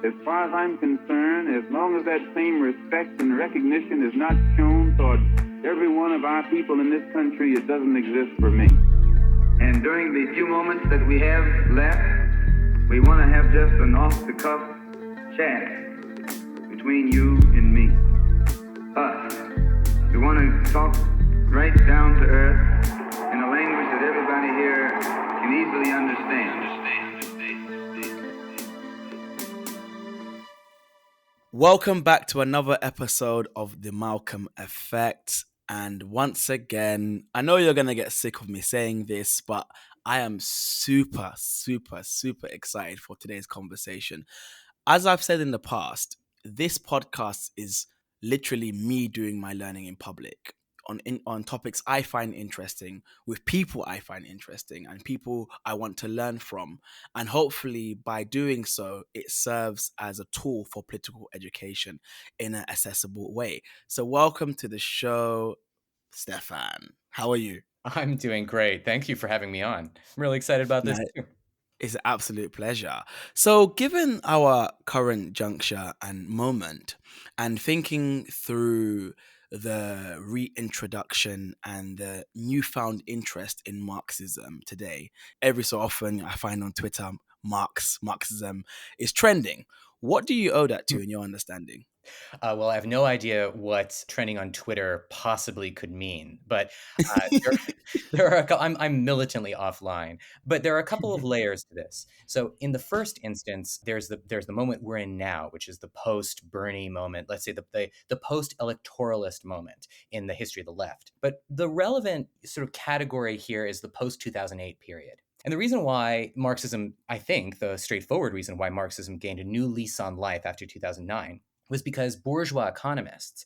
As far as I'm concerned, as long as that same respect and recognition is not shown toward every one of our people in this country, it doesn't exist for me. And during the few moments that we have left, we want to have just an off-the-cuff chat between you and me. Us. We want to talk right down to earth in a language that everybody here can easily understand. Welcome back to another episode of The Malcolm Effect. And once again, I know you're going to get sick of me saying this, but I am super excited for today's conversation. As I've said in the past, this podcast is literally me doing my learning in public on topics I find interesting, with people I find interesting, and people I want to learn from. And hopefully by doing so, it serves as a tool for political education in an accessible way. So welcome to the show, Stephan. How are you? I'm doing great. Thank you for having me on. I'm really excited about this too. It's an absolute pleasure. So, given our current juncture and moment, and thinking through the reintroduction and the newfound interest in Marxism today, every so often I find on Twitter, Marxism is trending. What do you owe that to in your understanding? Well, I have no idea what trending on Twitter possibly could mean, but there are. I'm militantly offline, but there are a couple of layers to this. So, in the first instance, there's the moment we're in now, which is the post Bernie moment. Let's say the post electoralist moment in the history of the left. But the relevant sort of category here is the post 2008 period. And the reason why Marxism, I think, the straightforward reason why Marxism gained a new lease on life after 2009 was because bourgeois economists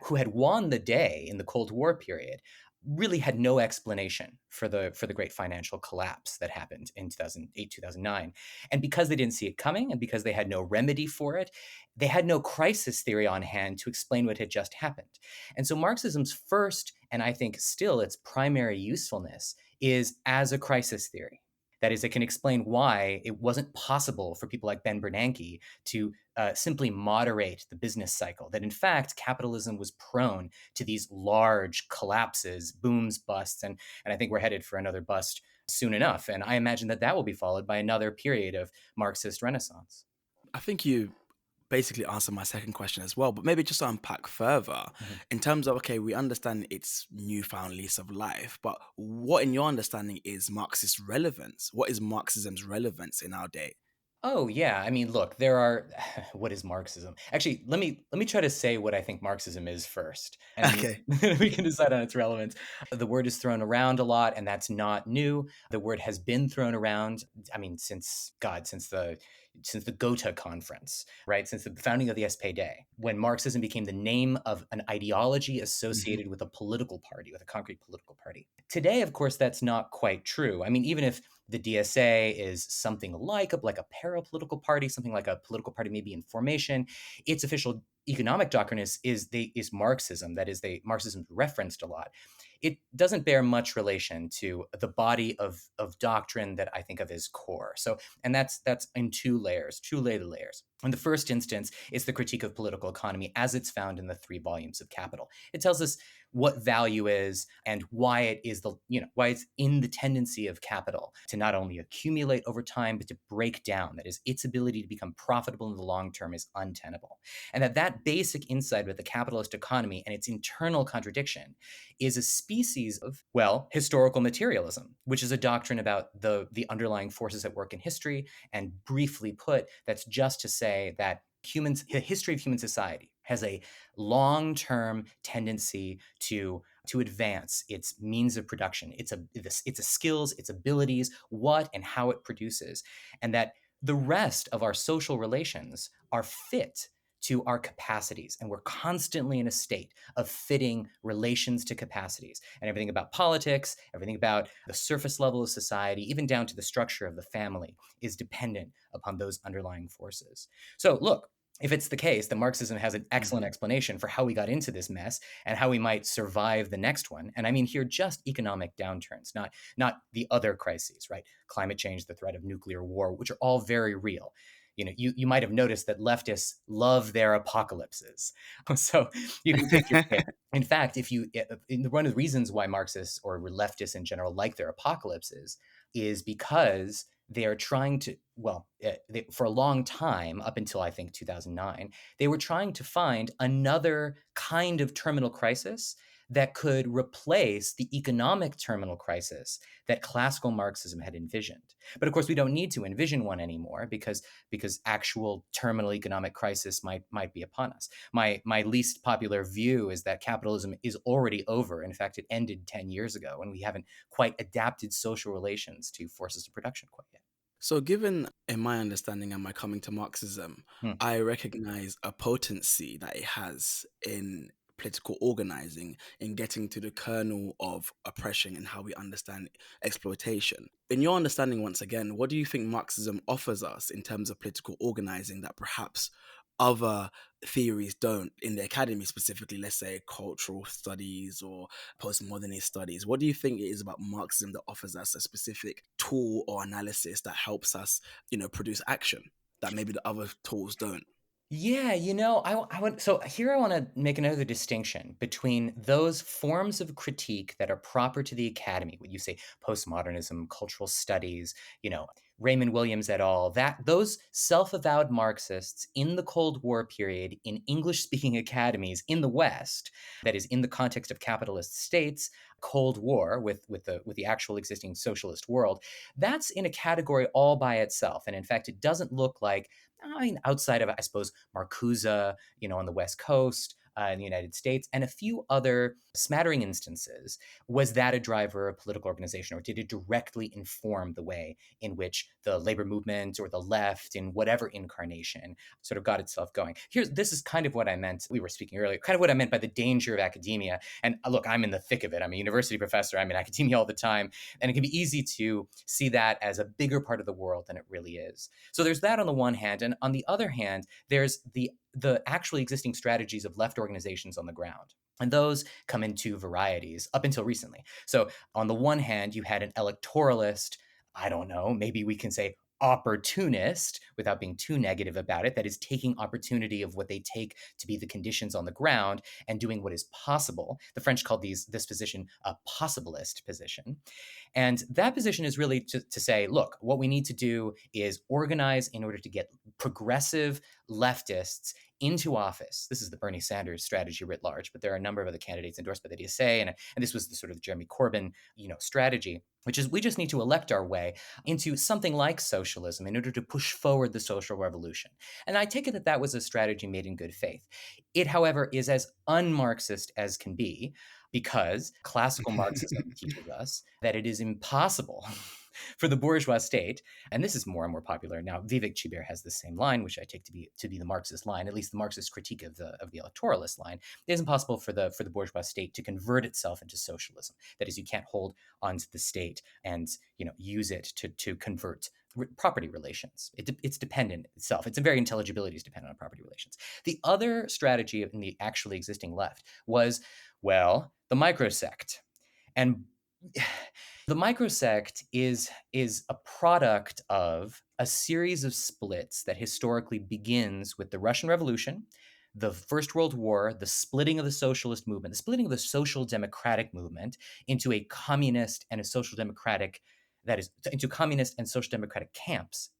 who had won the day in the Cold War period really had no explanation for the great financial collapse that happened in 2008, 2009. And because they didn't see it coming and because they had no remedy for it, they had no crisis theory on hand to explain what had just happened. And so Marxism's first, and I think still its primary usefulness, is as a crisis theory. That is, it can explain why it wasn't possible for people like Ben Bernanke to simply moderate the business cycle, that in fact, capitalism was prone to these large collapses, booms, busts, and I think we're headed for another bust soon enough. And I imagine that will be followed by another period of Marxist renaissance. I think you basically answered my second question as well, but maybe just to unpack further in terms of, okay, we understand its newfound lease of life, but what in your understanding is Marxist relevance? What is Marxism's relevance in our day? Oh yeah, I mean, look, there are. What is Marxism? Actually, let me try to say what I think Marxism is first, and Okay. then we can decide on its relevance. The word is thrown around a lot, and that's not new. The word has been thrown around. I mean, since the Gotha conference, right? Since the founding of the SPD, when Marxism became the name of an ideology associated with a political party, with a concrete political party. Today, of course, that's not quite true. I mean, even if the DSA is something like a para-political party, something like a political party maybe in formation, its official economic doctrine is Marxism. That is, Marxism referenced a lot. It doesn't bear much relation to the body of doctrine that I think of as core. So, and that's in two later layers. In the first instance, it's the critique of political economy as it's found in the 3 volumes of Capital. It tells us what value is and why it is why it's in the tendency of capital to not only accumulate over time, but to break down. That is, its ability to become profitable in the long term is untenable. And that basic insight with the capitalist economy and its internal contradiction is a species of, well, historical materialism, which is a doctrine about the underlying forces at work in history. And briefly put, that's just to say that the history of human society has a long-term tendency to advance its means of production, its skills, its abilities, what and how it produces, and that the rest of our social relations are fit to our capacities. And we're constantly in a state of fitting relations to capacities. And everything about politics, everything about the surface level of society, even down to the structure of the family, is dependent upon those underlying forces. So look, if it's the case that Marxism has an excellent explanation for how we got into this mess and how we might survive the next one, and I mean here just economic downturns, not the other crises, right? Climate change, the threat of nuclear war, which are all very real. You might have noticed that leftists love their apocalypses. So you can take your pick. In fact, one of the reasons why Marxists or leftists in general like their apocalypses is because they are trying to, for a long time, up until I think 2009, they were trying to find another kind of terminal crisis that could replace the economic terminal crisis that classical Marxism had envisioned. But of course, we don't need to envision one anymore because actual terminal economic crisis might be upon us. My least popular view is that capitalism is already over. In fact, it ended 10 years ago, and we haven't quite adapted social relations to forces of production quite yet. So, given in my understanding and my coming to Marxism, I recognize a potency that it has in political organizing, in getting to the kernel of oppression and how we understand exploitation. In your understanding, once again, what do you think Marxism offers us in terms of political organizing that perhaps other theories don't, in the academy specifically, let's say cultural studies or postmodernist studies? What do you think it is about Marxism that offers us a specific tool or analysis that helps us, produce action that maybe the other tools don't? Yeah, so here I want to make another distinction between those forms of critique that are proper to the academy, what you say, postmodernism, cultural studies, Raymond Williams et al., that those self-avowed Marxists in the Cold War period in English-speaking academies in the West, that is in the context of capitalist states, Cold War with the actual existing socialist world, that's in a category all by itself. And in fact, it doesn't look like, outside of, I suppose, Marcuse, on the West Coast, in the United States, and a few other smattering instances, was that a driver of political organization, or did it directly inform the way in which the labor movement or the left, in whatever incarnation, sort of got itself going? This is kind of what I meant. We were speaking earlier, kind of what I meant by the danger of academia. And look, I'm in the thick of it. I'm a university professor. I'm in academia all the time. And it can be easy to see that as a bigger part of the world than it really is. So there's that on the one hand. And on the other hand, there's the actually existing strategies of left organizations on the ground. And those come in two varieties up until recently. So on the one hand, you had an electoralist, I don't know, maybe we can say opportunist, without being too negative about it, that is taking opportunity of what they take to be the conditions on the ground and doing what is possible. The French called this position a possibilist position. And that position is really to say, look, what we need to do is organize in order to get progressive leftists into office. This is the Bernie Sanders strategy writ large, but there are a number of other candidates endorsed by the DSA, and this was the sort of Jeremy Corbyn, strategy, which is we just need to elect our way into something like socialism in order to push forward the social revolution. And I take it that was a strategy made in good faith. It, however, is as un-Marxist as can be, because classical Marxism teaches us that it is impossible for the bourgeois state, and this is more and more popular now. Vivek Chibber has the same line, which I take to be the Marxist line, at least the Marxist critique of the electoralist line. It is impossible for the bourgeois state to convert itself into socialism. That is, you can't hold onto the state and use it to convert property relations. It's dependent itself. Its very intelligibility is dependent on property relations. The other strategy in the actually existing left was, the microsect. And the microsect is a product of a series of splits that historically begins with the Russian Revolution, the First World War, the splitting of the socialist movement, the splitting of the social democratic movement into a communist and a social democratic, that is, into communist and social democratic camps.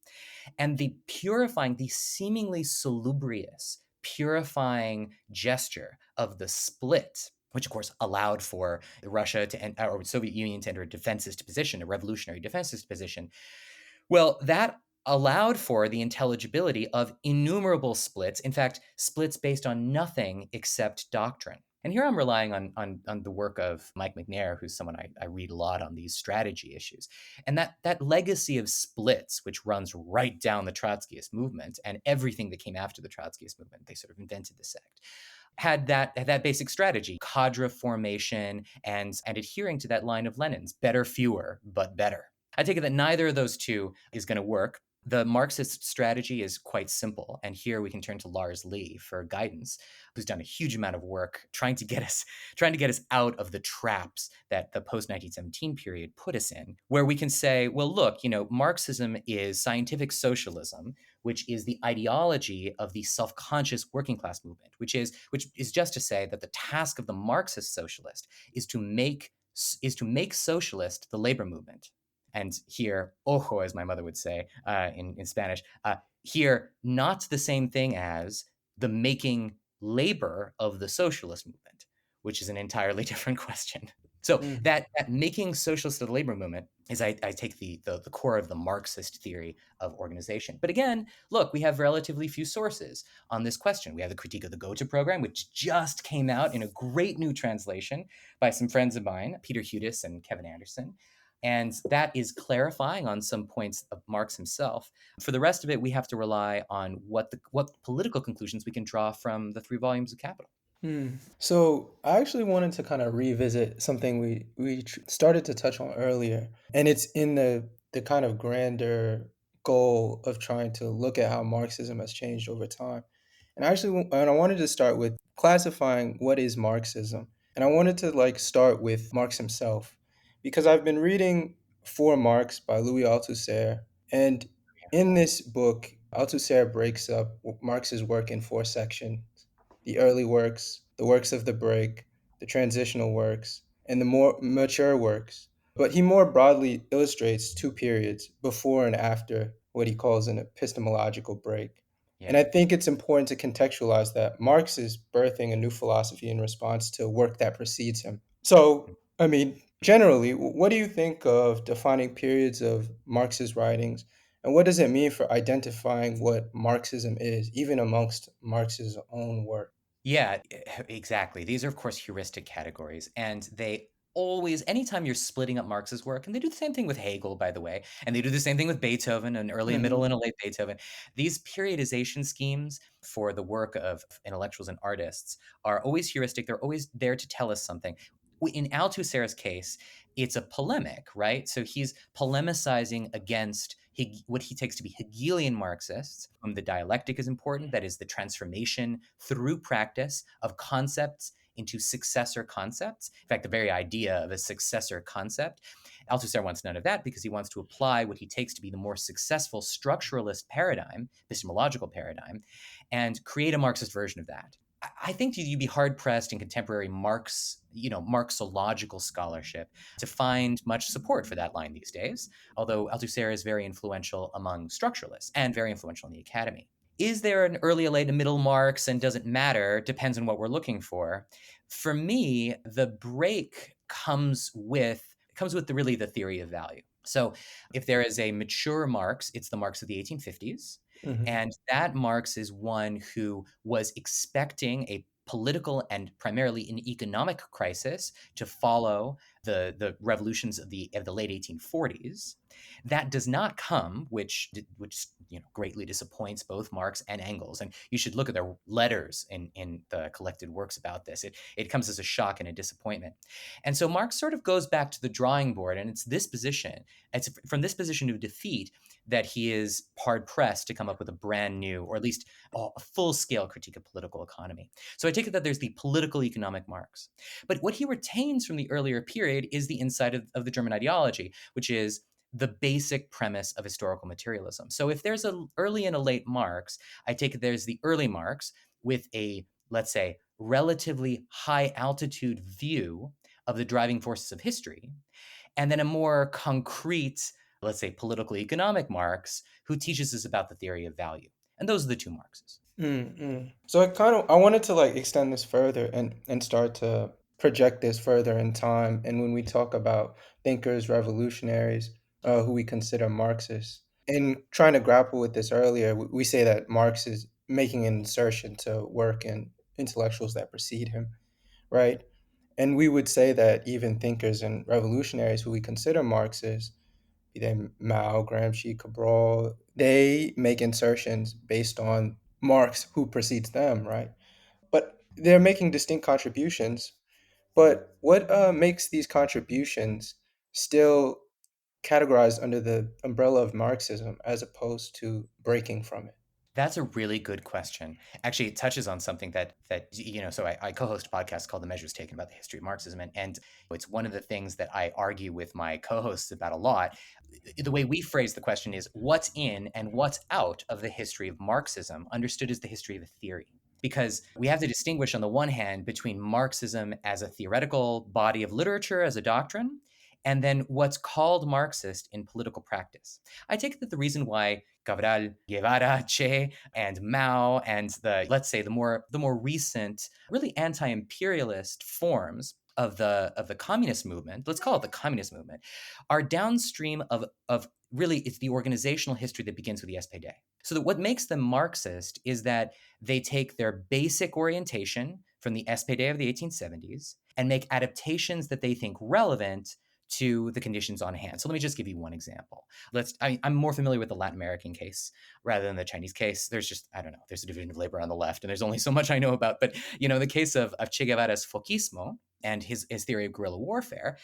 And the seemingly salubrious, purifying gesture of the split, which of course allowed for Russia or Soviet Union to enter a defensist position, a revolutionary defensist position. Well, that allowed for the intelligibility of innumerable splits, in fact, splits based on nothing except doctrine. And here I'm relying on the work of Mike McNair, who's someone I read a lot on these strategy issues. And that legacy of splits, which runs right down the Trotskyist movement and everything that came after the Trotskyist movement, they sort of invented the sect, had that basic strategy, cadre formation, and adhering to that line of Lenin's, better, fewer, but better. I take it that neither of those two is going to work. The Marxist strategy is quite simple, and here we can turn to Lars Lee for guidance, who's done a huge amount of work trying to get us out of the traps that the post 1917 period put us in, where we can say, well, look, Marxism is scientific socialism, which is the ideology of the self-conscious working class movement, which is just to say that the task of the Marxist socialist is to make socialist the labor movement. And here, ojo, as my mother would say in Spanish, here, not the same thing as the making labor of the socialist movement, which is an entirely different question. So Mm. that making socialist of the labor movement is, I take the core of the Marxist theory of organization. But again, look, we have relatively few sources on this question. We have the Critique of the Gotha program, which just came out in a great new translation by some friends of mine, Peter Hudis and Kevin Anderson. And that is clarifying on some points of Marx himself. For the rest of it, we have to rely on what political conclusions we can draw from the 3 volumes of Capital. So I actually wanted to kind of revisit something we started to touch on earlier, and it's in the kind of grander goal of trying to look at how Marxism has changed over time. And I wanted to start with classifying what is Marxism, and I wanted to like start with Marx himself, because I've been reading For Marx by Louis Althusser, and in this book, Althusser breaks up Marx's work in 4 sections: the early works, the works of the break, the transitional works, and the more mature works. But he more broadly illustrates 2 periods, before and after what he calls an epistemological break. And Yeah. I think it's important to contextualize that Marx is birthing a new philosophy in response to work that precedes him. So, I mean, generally, what do you think of defining periods of Marx's writings, and what does it mean for identifying what Marxism is, even amongst Marx's own work? Yeah, exactly. These are, of course, heuristic categories, and they always, anytime you're splitting up Marx's work, and they do the same thing with Hegel, by the way, and they do the same thing with Beethoven, an early, a middle, Mhm. and a late Beethoven. These periodization schemes for the work of intellectuals and artists are always heuristic. They're always there to tell us something. In Althusser's case, it's a polemic, right? So he's polemicizing against what he takes to be Hegelian Marxists. The dialectic is important, that is, the transformation through practice of concepts into successor concepts. In fact, the very idea of a successor concept. Althusser wants none of that because he wants to apply what he takes to be the more successful structuralist paradigm, epistemological paradigm, and create a Marxist version of that. I think you'd be hard pressed in contemporary Marxological scholarship to find much support for that line these days, although Althusser is very influential among structuralists and very influential in the academy. Is there an early, a late, a middle Marx, and does it matter? Depends on what we're looking for. For me, the break comes with really the theory of value. So if there is a mature Marx, it's the Marx of the 1850s. Mhm. And that Marx is one who was expecting a political and primarily an economic crisis to follow the revolutions of the late 1840s. That does not come, which greatly disappoints both Marx and Engels. And you should look at their letters in the collected works about this. It comes as a shock and a disappointment. And so Marx sort of goes back to the drawing board, and it's from this position of defeat that he is hard pressed to come up with a brand new, or at least a full scale critique of political economy. So I take it that there's the political economic Marx. But what he retains from the earlier period is the insight of the German ideology, which is the basic premise of historical materialism. So if there's an early and a late Marx, I take it there's the early Marx with a, let's say, relatively high altitude view of the driving forces of history, and then a more concrete, let's say, political economic Marx who teaches us about the theory of value. And those are the 2 Marxes. So I wanted to like extend this further and start to project this further in time. And when we talk about thinkers, revolutionaries, who we consider Marxists, in trying to grapple with this earlier, we say that Marx is making an insertion to work in intellectuals that precede him, right? And we would say that even thinkers and revolutionaries who we consider Marxists, be they Mao, Gramsci, Cabral, they make insertions based on Marx, who precedes them, right? But they're making distinct contributions. But what makes these contributions still categorized under the umbrella of Marxism as opposed to breaking from it? That's a really good question. Actually, it touches on something so I co-host a podcast called The Measures Taken about the history of Marxism, and it's one of the things that I argue with my co-hosts about a lot. The way we phrase the question is what's in and what's out of the history of Marxism, understood as the history of a theory. Because we have to distinguish on the one hand between Marxism as a theoretical body of literature, as a doctrine, and then what's called Marxist in political practice. I take it that the reason why Cabral, Guevara, Che, and Mao, and let's say the more recent, really anti-imperialist forms of the communist movement, let's call it the communist movement, are downstream of really it's the organizational history that begins with the SPD. So that what makes them Marxist is that they take their basic orientation from the SPD of the 1870s and make adaptations that they think relevant to the conditions on hand. So let me just give you one example. I'm more familiar with the Latin American case rather than the Chinese case. There's just, I don't know, there's a division of labor on the left and there's only so much I know about. But, the case of Che Guevara's Foquismo and his theory of guerrilla warfare,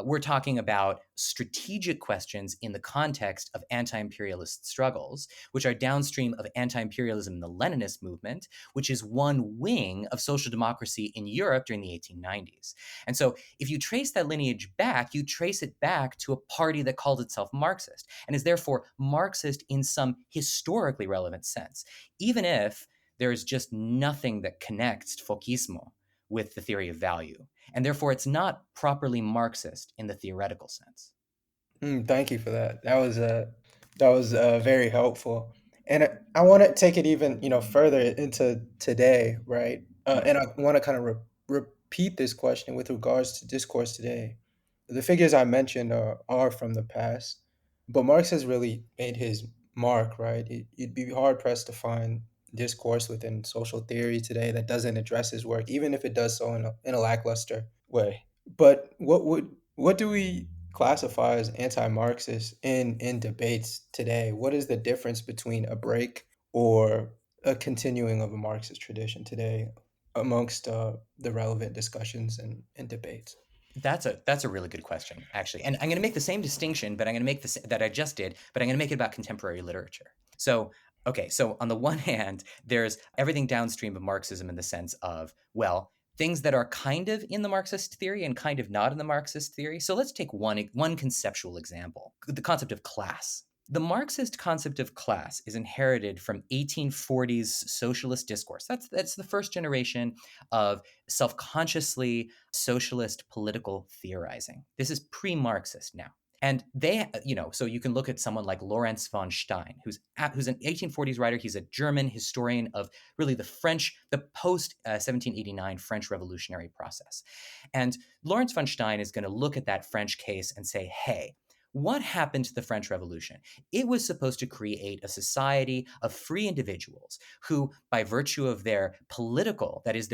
we're talking about strategic questions in the context of anti-imperialist struggles, which are downstream of anti-imperialism in the Leninist movement, which is one wing of social democracy in Europe during the 1890s. And so if you trace that lineage back, you trace it back to a party that called itself Marxist and is therefore Marxist in some historically relevant sense, even if there is just nothing that connects Foquismo with the theory of value. And therefore, it's not properly Marxist in the theoretical sense. Thank you for that. That was very helpful. And I want to take it even further into today, right? And I want to kind of repeat this question with regards to discourse today. The figures I mentioned are from the past, but Marx has really made his mark, right? You'd be hard pressed to find discourse within social theory today that doesn't address his work, even if it does so in a lackluster way. But what do we classify as anti-Marxist in debates today? What is the difference between a break or a continuing of a Marxist tradition today amongst the relevant discussions and debates? That's a really good question, actually. And I'm going to make the same distinction, but I'm going to make this that I just did, but I'm going to make it about contemporary literature. So, okay, so on the one hand, there's everything downstream of Marxism in the sense of, well, things that are kind of in the Marxist theory and kind of not in the Marxist theory. So let's take one conceptual example, the concept of class. The Marxist concept of class is inherited from 1840s socialist discourse. That's the first generation of self-consciously socialist political theorizing. This is pre-Marxist now. And they, so you can look at someone like Lorenz von Stein, who's an 1840s writer. He's a German historian of really the post 1789 French revolutionary process. And Lorenz von Stein is going to look at that French case and say, hey, what happened to the French Revolution? It was supposed to create a society of free individuals who, by virtue of their political, that is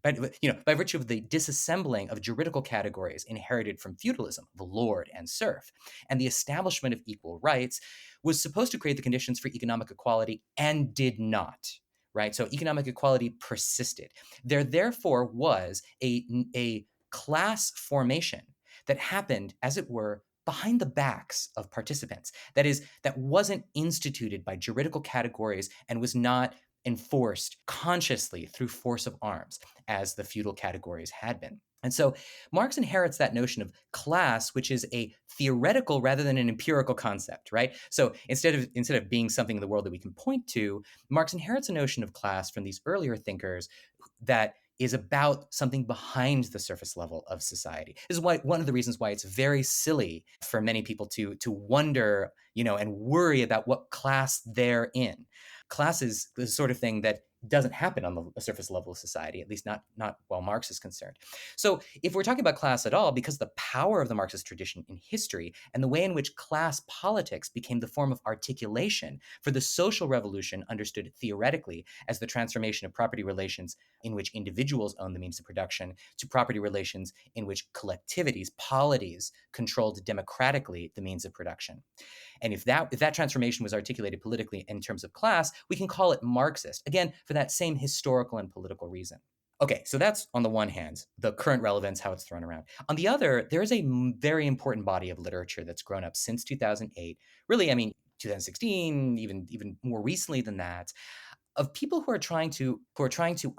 by virtue of the disassembling of juridical categories inherited from feudalism, the lord and serf, and the establishment of equal rights, was supposed to create the conditions for economic equality and did not. Right? So economic equality persisted. There therefore was a class formation that happened, as it were, behind the backs of participants. That is, that wasn't instituted by juridical categories and was not enforced consciously through force of arms, as the feudal categories had been. And so Marx inherits that notion of class, which is a theoretical rather than an empirical concept, right? So instead of being something in the world that we can point to, Marx inherits a notion of class from these earlier thinkers that is about something behind the surface level of society. This is one of the reasons why it's very silly for many people to wonder, and worry about what class they're in. Class is the sort of thing that doesn't happen on the surface level of society, at least not while Marx is concerned. So if we're talking about class at all, because the power of the Marxist tradition in history and the way in which class politics became the form of articulation for the social revolution understood theoretically as the transformation of property relations in which individuals own the means of production to property relations in which collectivities, polities, controlled democratically the means of production. And if that transformation was articulated politically in terms of class, we can call it Marxist, again, for that same historical and political reason. Okay, so that's on the one hand, the current relevance, how it's thrown around. On the other, there is a very important body of literature that's grown up since 2008. Really, I mean, 2016, even more recently than that, of people who are trying to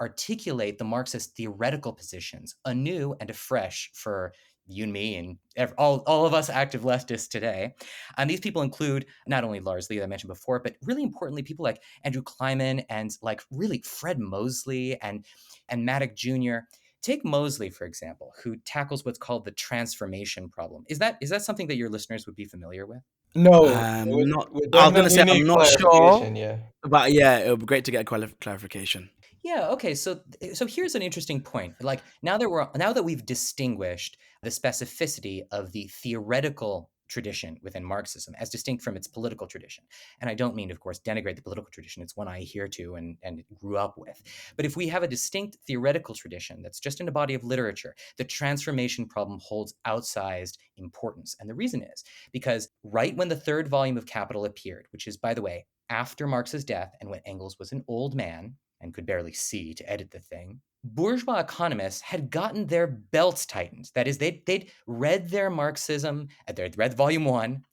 articulate the Marxist theoretical positions anew and afresh for you and me and all of us active leftists today. And these people include not only Lars Lee, that I mentioned before, but really importantly, people like Andrew Kleiman and like really Fred Mosley and Maddock Jr. Take Mosley, for example, who tackles what's called the transformation problem. Is that something that your listeners would be familiar with? No, Not. we I was gonna definitely say need I'm not sure, clarification. Yeah. but yeah, it would be great to get a clarification. Yeah, okay. So here's an interesting point. Like now that we've distinguished the specificity of the theoretical tradition within Marxism as distinct from its political tradition. And I don't mean, of course, denigrate the political tradition. It's one I adhere to and grew up with. But if we have a distinct theoretical tradition that's just in a body of literature, the transformation problem holds outsized importance. And the reason is because right when the third volume of Capital appeared, which is, by the way, after Marx's death and when Engels was an old man and could barely see to edit the thing, bourgeois economists had gotten their belts tightened. That is, they'd read their Marxism, they'd read volume one,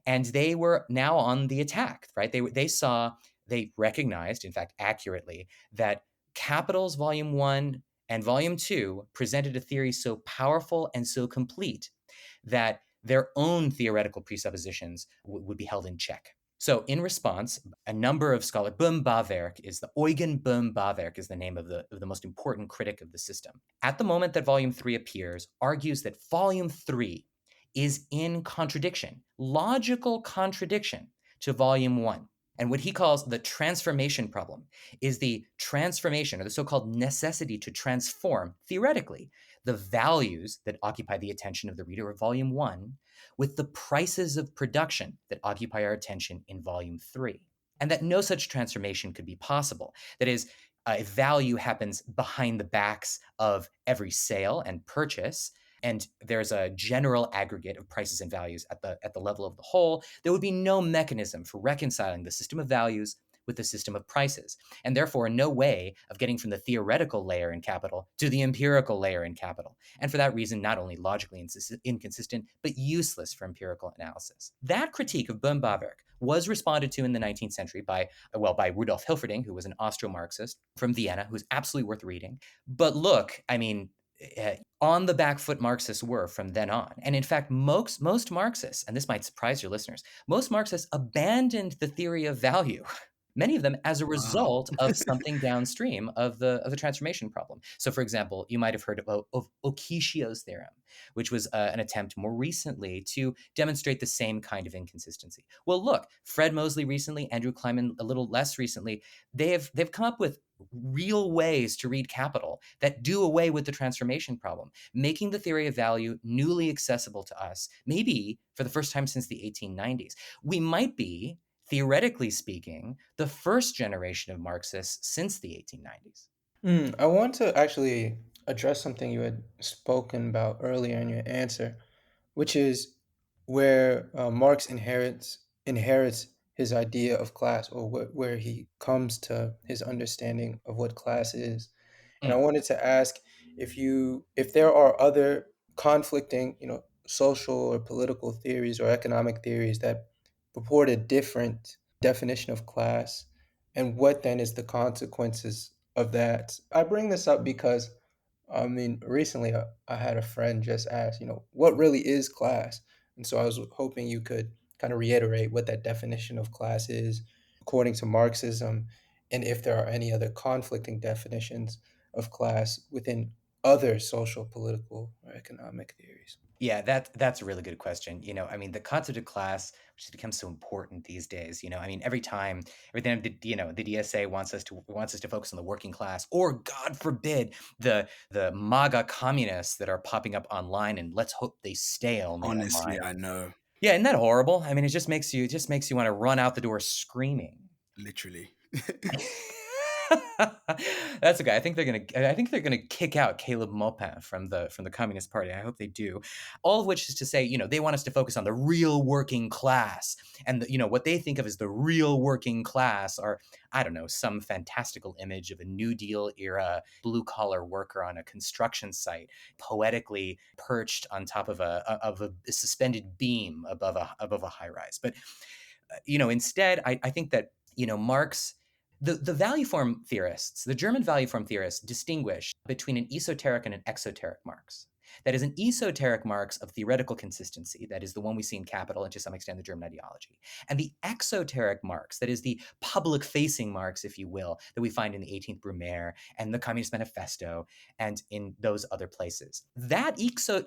and they were now on the attack, right? They recognized, in fact, accurately, that Capital's volume one and volume two presented a theory so powerful and so complete that their own theoretical presuppositions would be held in check. So in response, a number of scholars, Eugen Böhm-Bawerk is the name of the most important critic of the system. At the moment that volume 3 appears, argues that volume 3 is in contradiction, logical contradiction to volume 1. And what he calls the transformation problem is the transformation, or the so-called necessity to transform, theoretically, the values that occupy the attention of the reader of volume 1 with the prices of production that occupy our attention in volume 3. And that no such transformation could be possible. That is, a value happens behind the backs of every sale and purchase, and there's a general aggregate of prices and values at the level of the whole. There would be no mechanism for reconciling the system of values with the system of prices, and therefore no way of getting from the theoretical layer in Capital to the empirical layer in Capital. And for that reason, not only logically inconsistent, but useless for empirical analysis. That critique of Böhm-Bawerk was responded to in the 19th century by Rudolf Hilferding, who was an Austro-Marxist from Vienna, who's absolutely worth reading. But look, I mean, on the back foot Marxists were from then on. And in fact, most Marxists, and this might surprise your listeners, most Marxists abandoned the theory of value, many of them as a Wow. result of something downstream of the transformation problem. So, for example, you might have heard of Okishio's theorem, which was an attempt more recently to demonstrate the same kind of inconsistency. Well, look, Fred Mosley recently, Andrew Kleiman a little less recently, they've come up with real ways to read Capital that do away with the transformation problem, making the theory of value newly accessible to us, maybe for the first time since the 1890s. We might be, theoretically speaking, the first generation of Marxists since the 1890s. I want to actually address something you had spoken about earlier in your answer, which is where Marx inherits his idea of class, or where he comes to his understanding of what class is. And I Mm. wanted to ask if there are other conflicting, social or political theories or economic theories that purport a different definition of class, and what then is the consequences of that. I bring this up because, I mean, recently I had a friend just ask, what really is class? And so I was hoping you could kind of reiterate what that definition of class is according to Marxism, and if there are any other conflicting definitions of class within other social, political, or economic theories. Yeah, that's a really good question. I mean, the concept of class, which has become so important these days. I mean, every time the DSA wants us to focus on the working class, or God forbid, the MAGA communists that are popping up online, and let's hope they stay only Honestly, online. I know. Yeah, isn't that horrible? I mean, it just makes you want to run out the door screaming. Literally. That's okay. I think they're gonna kick out Caleb Maupin from the Communist Party. I hope they do. All of which is to say, they want us to focus on the real working class, and what they think of as the real working class are, I don't know, some fantastical image of a New Deal era blue collar worker on a construction site, poetically perched on top of a suspended beam above a high rise. But instead, I think that Marx. The value form theorists, the German value form theorists, distinguish between an esoteric and an exoteric Marx. That is an esoteric Marx of theoretical consistency, that is the one we see in Capital and to some extent the German ideology. And the exoteric Marx, that is the public-facing Marx, if you will, that we find in the 18th Brumaire and the Communist Manifesto and in those other places. That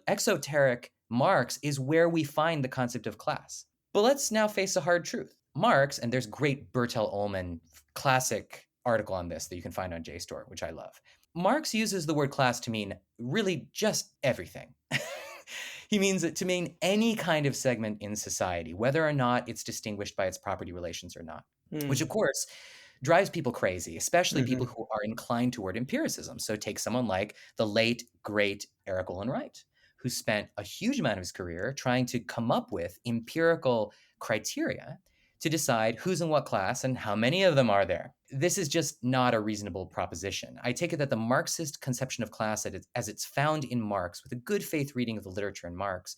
exoteric Marx is where we find the concept of class. But let's now face a hard truth. Marx, and there's great Bertel Ohlmann classic article on this that you can find on JSTOR, which I love. Marx uses the word class to mean really just everything. He means it to mean any kind of segment in society, whether or not it's distinguished by its property relations or not, which of course drives people crazy, especially people who are inclined toward empiricism. So take someone like the late, great Eric Olin Wright, who spent a huge amount of his career trying to come up with empirical criteria to decide who's in what class and how many of them are there. This is just not a reasonable proposition. I take it that the Marxist conception of class as it's found in Marx, with a good faith reading of the literature in Marx,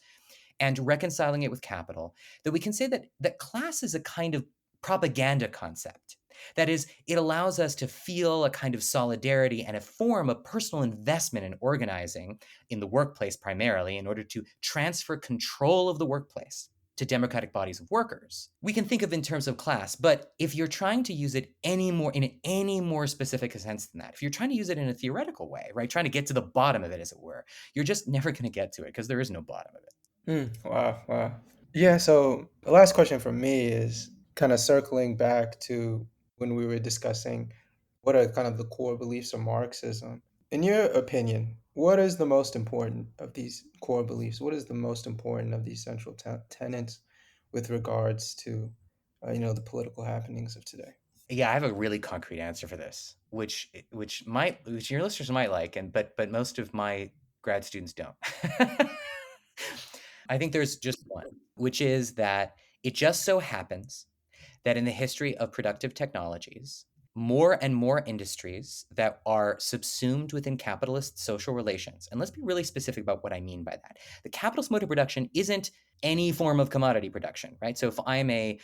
and reconciling it with Capital, that we can say that class is a kind of propaganda concept. That is, it allows us to feel a kind of solidarity and a form of personal investment in organizing in the workplace primarily in order to transfer control of the workplace to democratic bodies of workers. We can think of it in terms of class, but if you're trying to use it in any more specific sense than that, if you're trying to use it in a theoretical way, right, trying to get to the bottom of it, as it were, you're just never going to get to it because there is no bottom of it. Wow. Yeah, so the last question from me is kind of circling back to when we were discussing what are kind of the core beliefs of Marxism. In your opinion, what is the most important of these core beliefs? What is the most important of these central tenets with regards to, the political happenings of today? Yeah, I have a really concrete answer for this, which your listeners might like, but most of my grad students don't. I think there's just one, which is that it just so happens that in the history of productive technologies, more and more industries that are subsumed within capitalist social relations. And let's be really specific about what I mean by that. The capitalist mode of production isn't any form of commodity production, right? So if I'm if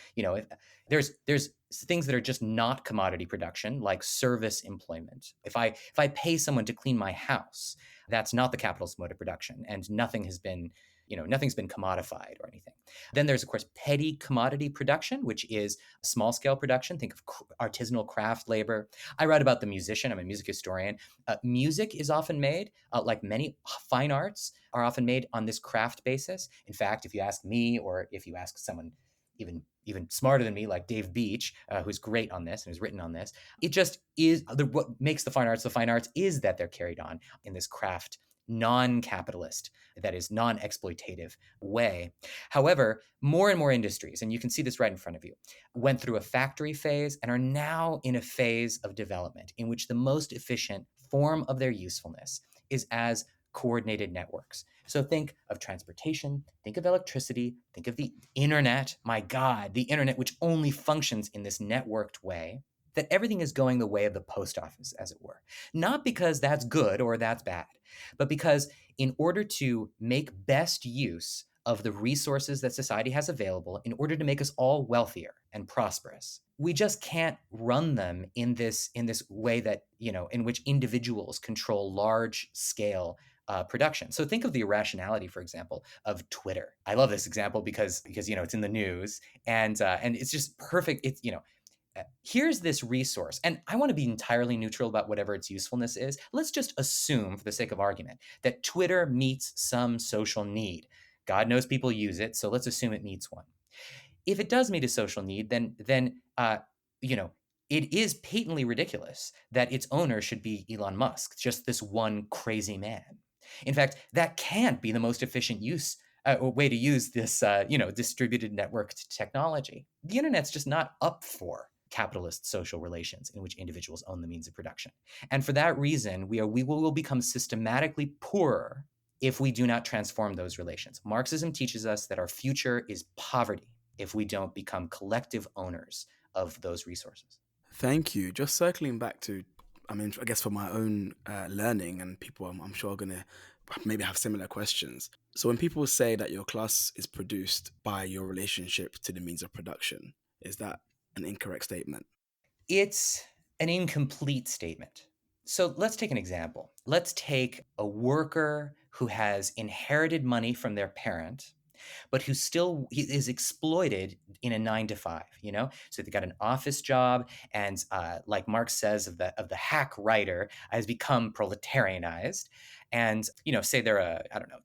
there's things that are just not commodity production, like service employment. If I pay someone to clean my house, that's not the capitalist mode of production, and nothing's been commodified or anything. Then there's, of course, petty commodity production, which is small scale production. Think of artisanal craft labor. I write about the musician. I'm a music historian. Music is often made, like many fine arts, are often made on this craft basis. In fact, if you ask me, or if you ask someone even smarter than me, like Dave Beach, who's great on this and who's written on this, it just is what makes the fine arts is that they're carried on in this craft non-capitalist, that is non-exploitative way. However, more and more industries, and you can see this right in front of you, went through a factory phase and are now in a phase of development in which the most efficient form of their usefulness is as coordinated networks. So think of transportation, think of electricity, think of the internet. My God, the internet, which only functions in this networked way, that everything is going the way of the post office, as it were. Not because that's good or that's bad, but because in order to make best use of the resources that society has available, in order to make us all wealthier and prosperous, we just can't run them in this way that, in which individuals control large scale production. So think of the irrationality, for example, of Twitter. I love this example because it's in the news and it's just perfect. It's here's this resource, and I want to be entirely neutral about whatever its usefulness is. Let's just assume, for the sake of argument, that Twitter meets some social need. God knows people use it, so let's assume it meets one. If it does meet a social need, then it is patently ridiculous that its owner should be Elon Musk, just this one crazy man. In fact, that can't be the most efficient way to use this, distributed networked technology. The internet's just not up for capitalist social relations in which individuals own the means of production. And for that reason, we will become systematically poorer if we do not transform those relations. Marxism teaches us that our future is poverty if we don't become collective owners of those resources. Thank you. Just circling back to, I guess for my own learning, and people I'm sure are going to maybe have similar questions. So when people say that your class is produced by your relationship to the means of production, is that an incorrect statement? It's an incomplete statement. So let's take an example. Let's take a worker who has inherited money from their parent, but who still is exploited in a 9 to 5. So they got an office job, and like Marx says of the hack writer, has become proletarianized. And say they're I don't know,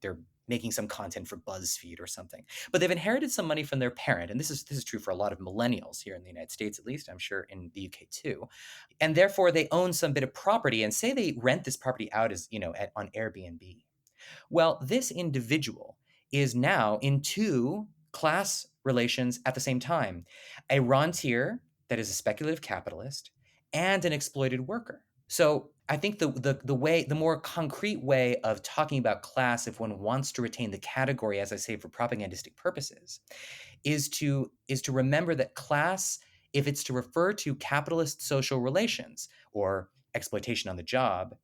they're making some content for BuzzFeed or something, but they've inherited some money from their parent, and this is true for a lot of millennials here in the United States, at least. I'm sure in the UK too, and therefore they own some bit of property, and say they rent this property out as on Airbnb. Well, this individual is now in two class relations at the same time: a rentier that is a speculative capitalist and an exploited worker. So I think the more concrete way of talking about class, if one wants to retain the category, as I say, for propagandistic purposes, is to remember that class, if it's to refer to capitalist social relations or exploitation on the job,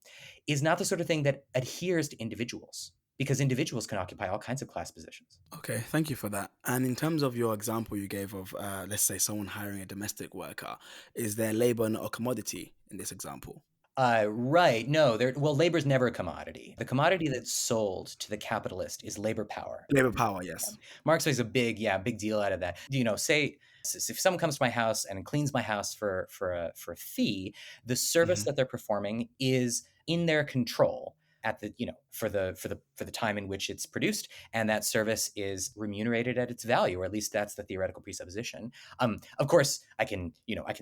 is not the sort of thing that adheres to individuals, because individuals can occupy all kinds of class positions. Okay, thank you for that. And in terms of your example you gave of, let's say, someone hiring a domestic worker, is there labor not a commodity in this example? Right. No, labor is never a commodity. The commodity that's sold to the capitalist is labor power. Labor power, yes. Marx makes a big deal out of that. Say if someone comes to my house and cleans my house for a fee, the service Mhm. that they're performing is in their control at the for the time in which it's produced, and that service is remunerated at its value, or at least that's the theoretical presupposition. Of course, I can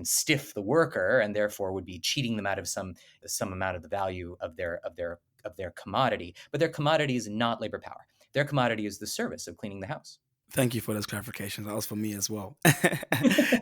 stiff the worker, and therefore would be cheating them out of some amount of the value of their commodity, but their commodity is not labor power. Their commodity is the service of cleaning the house. Thank you for those clarifications. That was for me as well.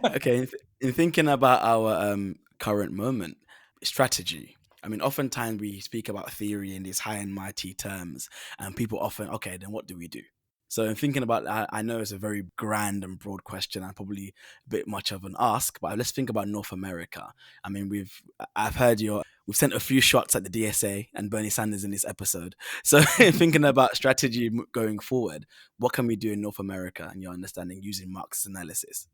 Okay, in thinking about our current moment, strategy. I mean, oftentimes we speak about theory in these high and mighty terms, and people often, okay, then what do we do? So, in thinking about that, I know it's a very grand and broad question and probably a bit much of an ask, but let's think about North America. I mean, we've sent a few shots at the DSA and Bernie Sanders in this episode. So, thinking about strategy going forward, what can we do in North America, in your understanding, using Marx's analysis?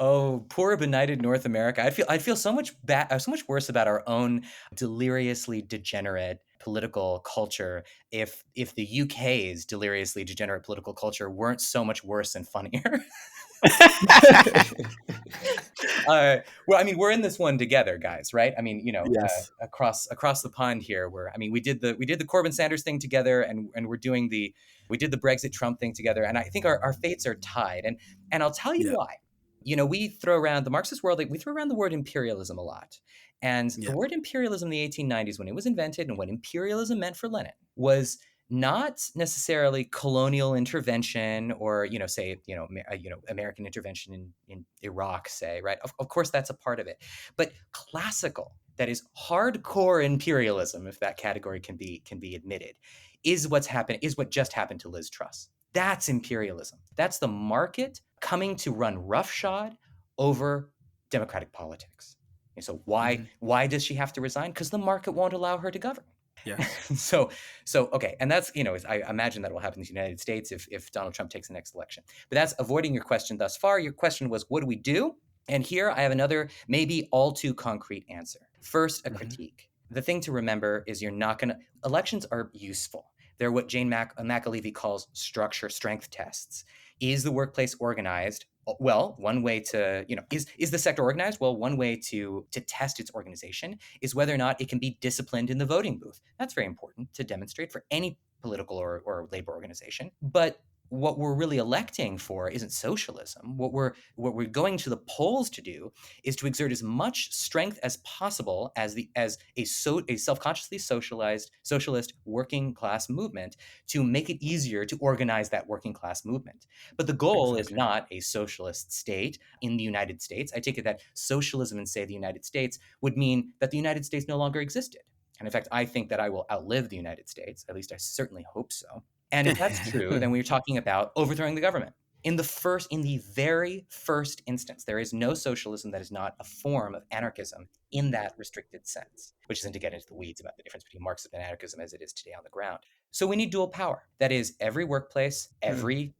Oh, poor benighted North America. I'd feel so much so much worse about our own deliriously degenerate political culture if the UK's deliriously degenerate political culture weren't so much worse and funnier. Well, I mean, we're in this one together, guys, right? I mean, Yes. across the pond here, we did the Corbyn Sanders thing together, and we did the Brexit Trump thing together, and I think our fates are tied, and I'll tell you Yeah. why. We throw around the Marxist world, we throw around the word imperialism a lot. And the Yeah. word imperialism in the 1890s, when it was invented, and what imperialism meant for Lenin, was not necessarily colonial intervention, or American intervention in Iraq, say, right? Of course, that's a part of it, but classical, that is hardcore imperialism, if that category can be admitted, is what just happened to Liz Truss. That's imperialism. That's the market coming to run roughshod over democratic politics. And so why does she have to resign? Because the market won't allow her to govern. Yes. So okay, and that's I imagine that will happen in the United States if Donald Trump takes the next election. But that's avoiding your question thus far. Your question was, what do we do? And here I have another, maybe all too concrete answer. First, a critique. The thing to remember is elections are useful. They're what Jane McAlevey calls structure strength tests. Is the workplace organized? Well, one way to, is the sector organized? Well, one way to test its organization is whether or not it can be disciplined in the voting booth. That's very important to demonstrate for any political or labor organization. But what we're really electing for isn't socialism. What we're going to the polls to do is to exert as much strength as possible as a self-consciously socialized socialist working class movement to make it easier to organize that working class movement. But the goal is Exactly. not a socialist state in the United States. I take it that socialism in, say, the United States would mean that the United States no longer existed. And in fact, I think that I will outlive the United States. At least I certainly hope so. And if that's true, then we're talking about overthrowing the government. In the very first instance, there is no socialism that is not a form of anarchism in that restricted sense, which isn't to get into the weeds about the difference between Marxism and anarchism as it is today on the ground. So we need dual power. That is, every workplace, every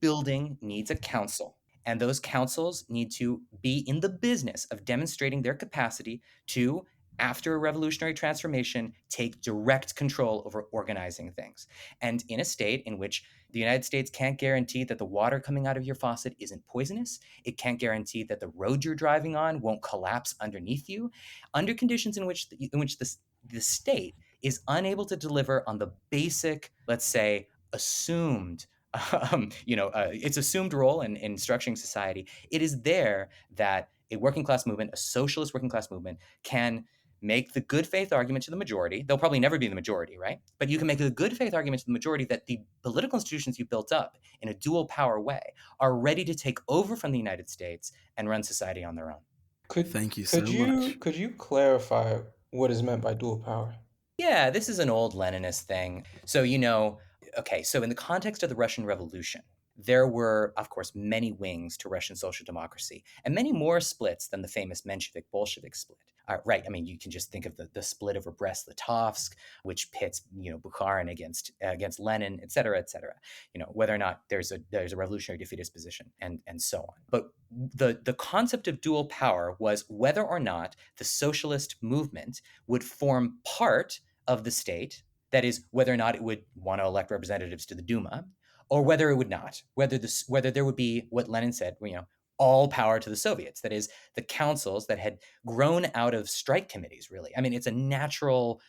building needs a council. And those councils need to be in the business of demonstrating their capacity to, after a revolutionary transformation, take direct control over organizing things. And in a state in which the United States can't guarantee that the water coming out of your faucet isn't poisonous, it can't guarantee that the road you're driving on won't collapse underneath you, under conditions in which the state is unable to deliver on the basic, let's say, assumed its assumed role in structuring society, it is there that a working class movement, a socialist working class movement, can make the good faith argument to the majority. They'll probably never be the majority, right? But you can make a good faith argument to the majority that the political institutions you built up in a dual power way are ready to take over from the United States and run society on their own. Could Thank you could so you much. could you clarify what is meant by dual power? Yeah, this is an old Leninist thing. So, okay, so in the context of the Russian Revolution, there were, of course, many wings to Russian social democracy, and many more splits than the famous Menshevik-Bolshevik split. Right, I mean, you can just think of the split over Brest-Litovsk, which pits, Bukharin against Lenin, et cetera, et cetera. Whether or not there's a revolutionary defeatist position, and so on. But the concept of dual power was whether or not the socialist movement would form part of the state, that is, whether or not it would want to elect representatives to the Duma, or whether it would not, whether there would be what Lenin said, all power to the Soviets. That is, the councils that had grown out of strike committees. Really, I mean, it's a natural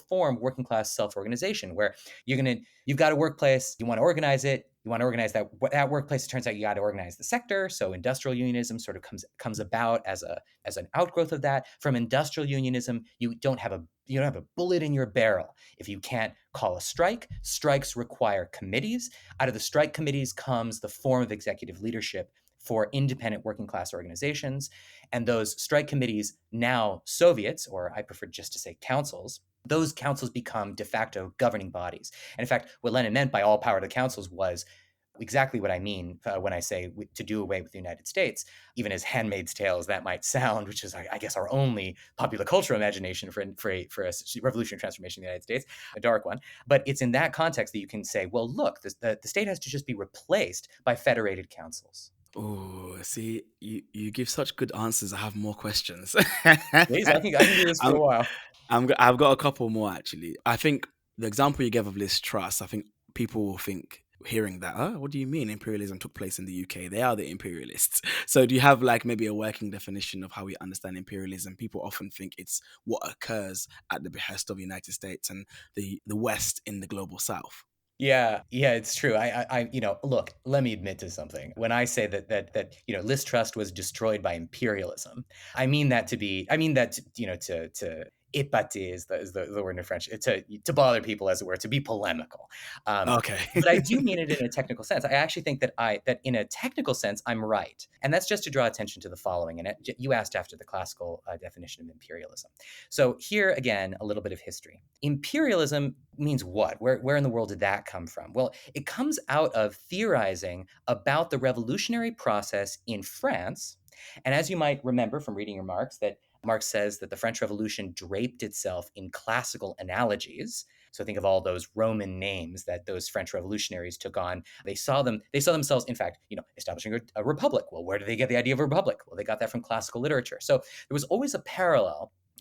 form of working class self-organization where you've got a workplace, you want to organize it, you want to organize that workplace. It turns out you got to organize the sector. So industrial unionism sort of comes about as an outgrowth of that. From industrial unionism, you don't have a bullet in your barrel if you can't call a strike. Strikes require committees. Out of the strike committees comes the form of executive leadership for independent working class organizations. And those strike committees, now Soviets, or I prefer just to say councils, those councils become de facto governing bodies. And in fact, what Lenin meant by all power to the councils was exactly what I mean when I say to do away with the United States, even as Handmaid's Tale as that might sound, which is, I guess, our only popular cultural imagination for a revolutionary transformation in the United States, a dark one. But it's in that context that you can say, well, look, the state has to just be replaced by federated councils. Oh, see, you give such good answers. I have more questions. Please, I can do this for I'm, a while. I've got a couple more actually. I think the example you gave of Liz Truss, I think people will think hearing that, what do you mean imperialism took place in the UK? They are the imperialists. So do you have like maybe a working definition of how we understand imperialism? People often think it's what occurs at the behest of the United States and the West in the global South. Yeah, it's true. Look, let me admit to something. When I say that Liz Trust was destroyed by imperialism, I mean that to épater is the word in French, to bother people, as it were, to be polemical. Okay. But I do mean it in a technical sense. I actually think that in a technical sense, I'm right. And that's just to draw attention to the following. And you asked after the classical definition of imperialism. So here, again, a little bit of history. Imperialism means what? Where in the world did that come from? Well, it comes out of theorizing about the revolutionary process in France. And as you might remember from reading your Marx, that Marx says that the French Revolution draped itself in classical analogies. So think of all those Roman names that those French revolutionaries took on. They saw themselves, in fact, establishing a republic. Well, where did they get the idea of a republic? Well, they got that from classical literature. So there was always a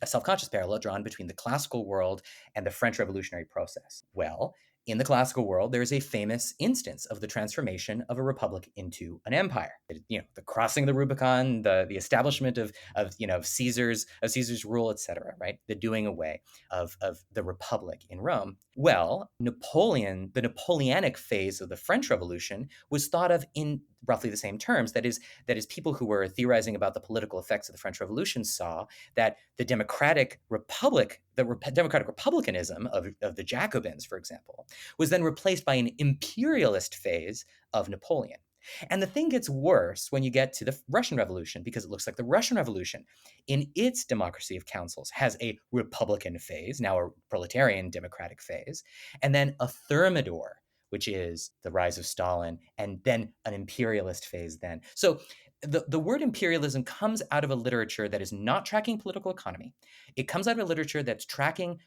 self-conscious parallel drawn between the classical world and the French revolutionary process. Well, in the classical world, there is a famous instance of the transformation of a republic into an empire. The crossing of the Rubicon, the establishment of Caesar's rule, etc. Right, the doing away of the republic in Rome. Well, the Napoleonic phase of the French Revolution was thought of in roughly the same terms. That is, people who were theorizing about the political effects of the French Revolution saw that the democratic republicanism of the Jacobins, for example, was then replaced by an imperialist phase of Napoleon. And the thing gets worse when you get to the Russian Revolution, because it looks like the Russian Revolution, in its democracy of councils, has a republican phase, now a proletarian democratic phase, and then a thermidor, which is the rise of Stalin, and then an imperialist phase then. So the word imperialism comes out of a literature that is not tracking political economy. It comes out of a literature that's tracking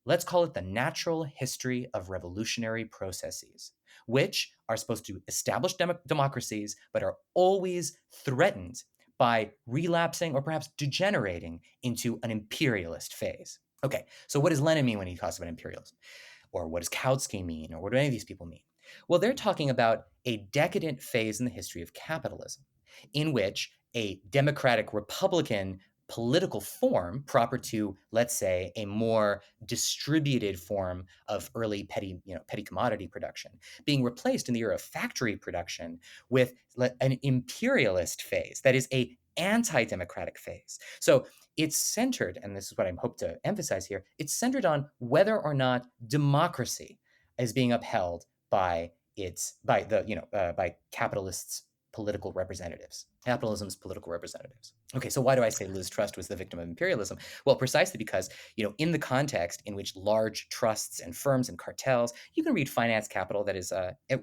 let's call it the natural history of revolutionary processes, which are supposed to establish democracies, but are always threatened by relapsing or perhaps degenerating into an imperialist phase. Okay, so what does Lenin mean when he talks about imperialism? Or what does Kautsky mean? Or what do any of these people mean? Well, they're talking about a decadent phase in the history of capitalism, in which a democratic republican political form, proper to, let's say, a more distributed form of early petty commodity production, being replaced in the era of factory production with an imperialist phase, that is a anti-democratic phase. So it's centered, and this is what I hope to emphasize here, it's centered on whether or not democracy is being upheld by capitalists' political representatives, capitalism's political representatives. Okay, so why do I say Liz Truss was the victim of imperialism? Well, precisely because, in the context in which large trusts and firms and cartels, you can read Finance Capital, that is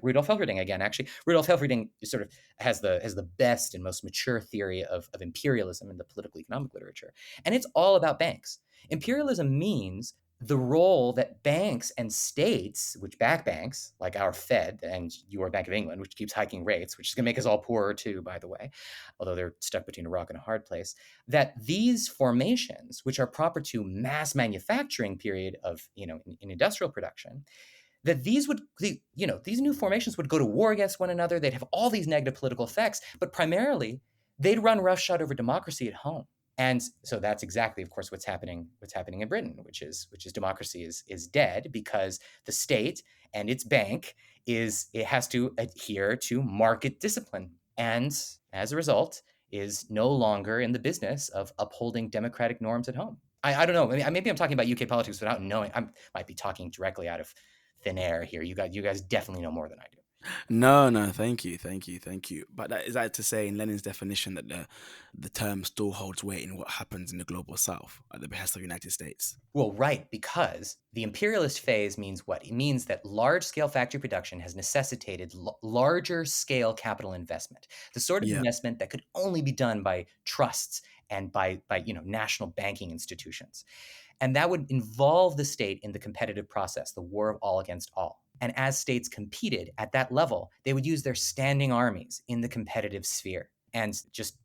Rudolf Helferding again, actually. Rudolf Helferding sort of has the best and most mature theory of imperialism in the political economic literature. And it's all about banks. Imperialism means the role that banks and states, which back banks, like our Fed and your Bank of England, which keeps hiking rates, which is going to make us all poorer too, by the way, although they're stuck between a rock and a hard place, that these formations, which are proper to mass manufacturing period of, in industrial production, that these new formations would go to war against one another. They'd have all these negative political effects, but primarily they'd run roughshod over democracy at home. And so that's exactly, of course, what's happening in Britain, which is democracy is dead, because the state and its bank it has to adhere to market discipline, and as a result is no longer in the business of upholding democratic norms at home. I don't know. Maybe I'm talking about UK politics without knowing. I might be talking directly out of thin air here. You guys definitely know more than I do. No, thank you. But is that to say, in Lenin's definition, that the term still holds weight in what happens in the global south at the behest of the United States? Well, right, because the imperialist phase means what? It means that large-scale factory production has necessitated larger-scale capital investment, the sort of investment that could only be done by trusts and by national banking institutions. And that would involve the state in the competitive process, the war of all against all. And as states competed at that level, they would use their standing armies in the competitive sphere, and just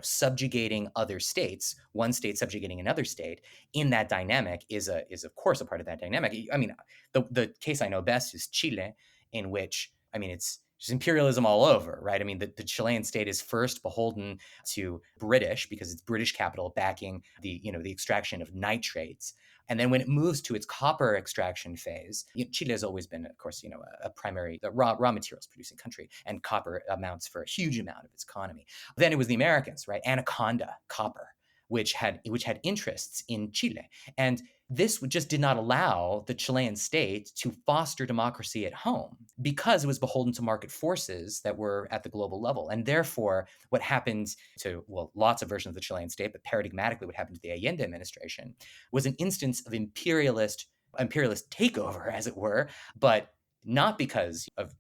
subjugating other states, one state subjugating another state in that dynamic is of course a part of that dynamic. I mean, the case I know best is Chile, in which, it's just imperialism all over, right? I mean, the Chilean state is first beholden to British, because it's British capital backing the extraction of nitrates. And then when it moves to its copper extraction phase, Chile has always been, of course, a primary raw materials producing country, and copper amounts for a huge amount of its economy. Then it was the Americans, right? Anaconda Copper, which had interests in Chile. And this just did not allow the Chilean state to foster democracy at home, because it was beholden to market forces that were at the global level. And therefore, what happened to, lots of versions of the Chilean state, but paradigmatically what happened to the Allende administration, was an instance of imperialist takeover, as it were, but not because of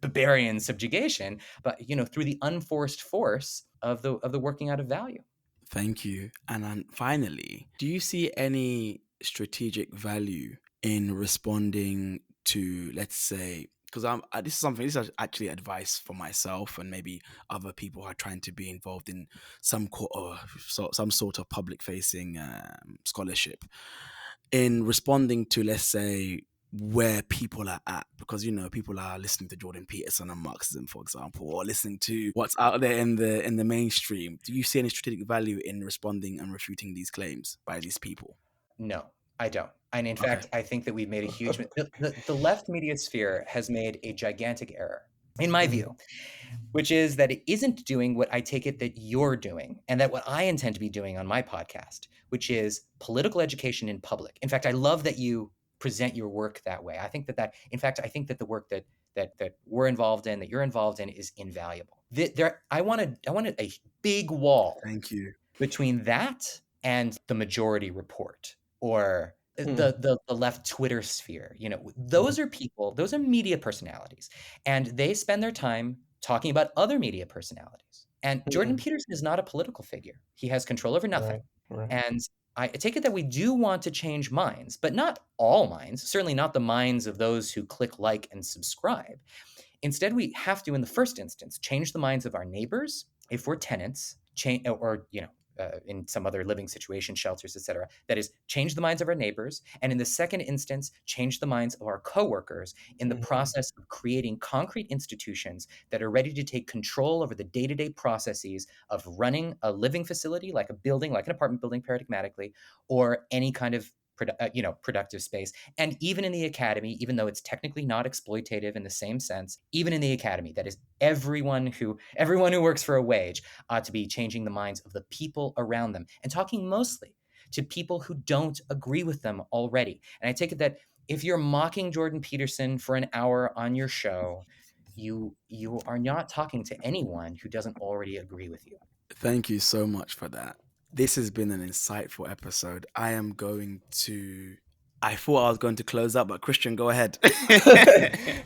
barbarian subjugation, but through the unforced force of the working out of value. Thank you. And then finally, do you see any strategic value in responding to, let's say, because this is actually advice for myself and maybe other people who are trying to be involved in some sort of public facing scholarship, in responding to, let's say, where people are at, because people are listening to Jordan Peterson and Marxism, for example, or listening to what's out there in the mainstream. Do you see any strategic value in responding and refuting these claims by these people? No, I don't. And in Okay. fact, I think that we've made a huge the left media sphere has made a gigantic error, in my view, which is that it isn't doing what I take it that you're doing, and that what I intend to be doing on my podcast, which is political education in public. In fact, I love that you present your work that way. I think in fact, I think that the work that we're involved in, that you're involved in, is invaluable. I wanted a big wall Thank you. between that and the Majority Report, or the left Twitter sphere. Those are people, those are media personalities, and they spend their time talking about other media personalities. And Jordan Peterson is not a political figure. He has control over nothing. Right. And I take it that we do want to change minds, but not all minds, certainly not the minds of those who click like and subscribe. Instead, we have to, in the first instance, change the minds of our neighbors if we're tenants, or in some other living situation, shelters, etc. That is, change the minds of our neighbors, and in the second instance, change the minds of our coworkers in the process of creating concrete institutions that are ready to take control over the day-to-day processes of running a living facility, like a building, like an apartment building, paradigmatically, or any kind of productive space. And even in the academy, even though it's technically not exploitative in the same sense, even in the academy, that is, everyone who works for a wage ought to be changing the minds of the people around them, and talking mostly to people who don't agree with them already. And I take it that if you're mocking Jordan Peterson for an hour on your show, you are not talking to anyone who doesn't already agree with you. Thank you so much for that. This has been an insightful episode. I thought I was going to close up, but Christian, go ahead.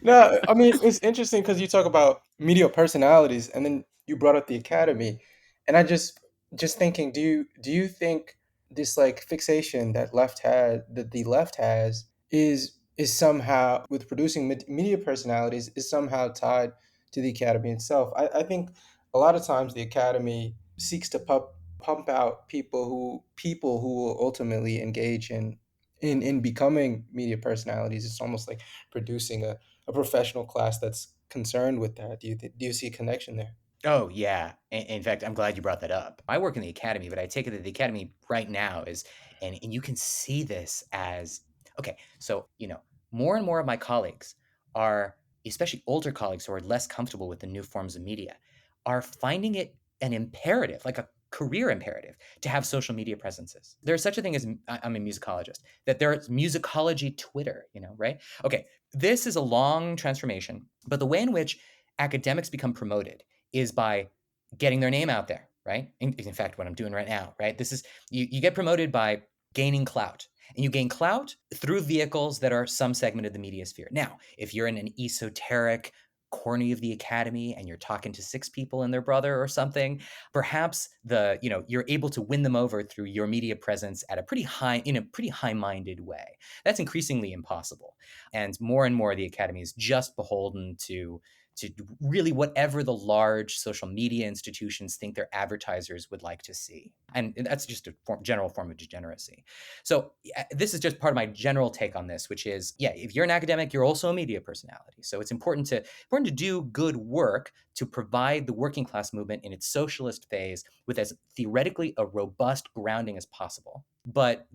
No, I mean, it's interesting because you talk about media personalities, and then you brought up the academy, and I just thinking, do you think this like fixation that the left has is somehow, with producing media personalities, is somehow tied to the academy itself? I think a lot of times the academy seeks to pump out people who will ultimately engage in becoming media personalities. It's almost like producing a professional class that's concerned with that. Do you see a connection there? Oh, yeah. In fact, I'm glad you brought that up. I work in the academy, but I take it that the academy right now is, and you can see this as, okay, so, more and more of my colleagues are, especially older colleagues who are less comfortable with the new forms of media, are finding it an imperative, like a career imperative, to have social media presences. There's such a thing as, I'm a musicologist, that there's musicology Twitter, right? Okay, this is a long transformation, but the way in which academics become promoted is by getting their name out there, right? In fact, what I'm doing right now, right? This is, you get promoted by gaining clout. And you gain clout through vehicles that are some segment of the media sphere. Now, if you're in an esoteric corner of the academy and you're talking to 6 people and their brother or something, perhaps you're able to win them over through your media presence at in a pretty high-minded way. That's increasingly impossible. And more the academy is just beholden to really whatever the large social media institutions think their advertisers would like to see. And that's just a general form of degeneracy. So this is just part of my general take on this, which is, if you're an academic, you're also a media personality. So it's important to do good work to provide the working class movement in its socialist phase with as theoretically a robust grounding as possible. But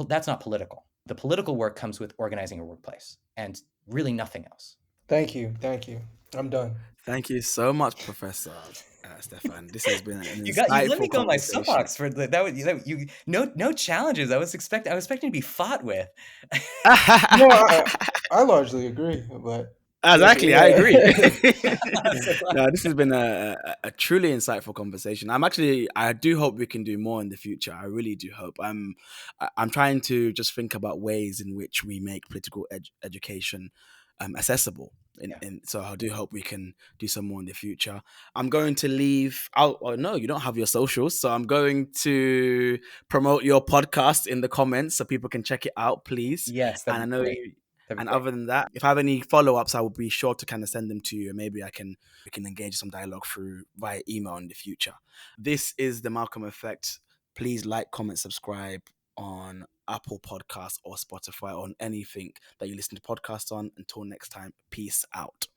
that's not political. The political work comes with organizing a workplace and really nothing else. Thank you. I'm done. Thank you so much, Professor Stephan. This has been an You let me insightful go on my conversation. soapbox for no challenges. I was expecting to be fought with. No, I largely agree, but Exactly, I agree. So glad. No, this has been a truly insightful conversation. I do hope we can do more in the future. I really do hope. I'm trying to just think about ways in which we make political education accessible. So I do hope we can do some more in the future. I'm going to leave out. Oh no, you don't have your socials, so I'm going to promote your podcast in the comments so people can check it out, please. Yes, And I know great. you. And other than that, if I have any follow-ups, I will be sure to kind of send them to you, and maybe we can engage some dialogue via email in the future. This is the Malcolm Effect. Please like, comment, subscribe. on Apple Podcasts or Spotify, or on anything that you listen to podcasts on. Until next time, peace out.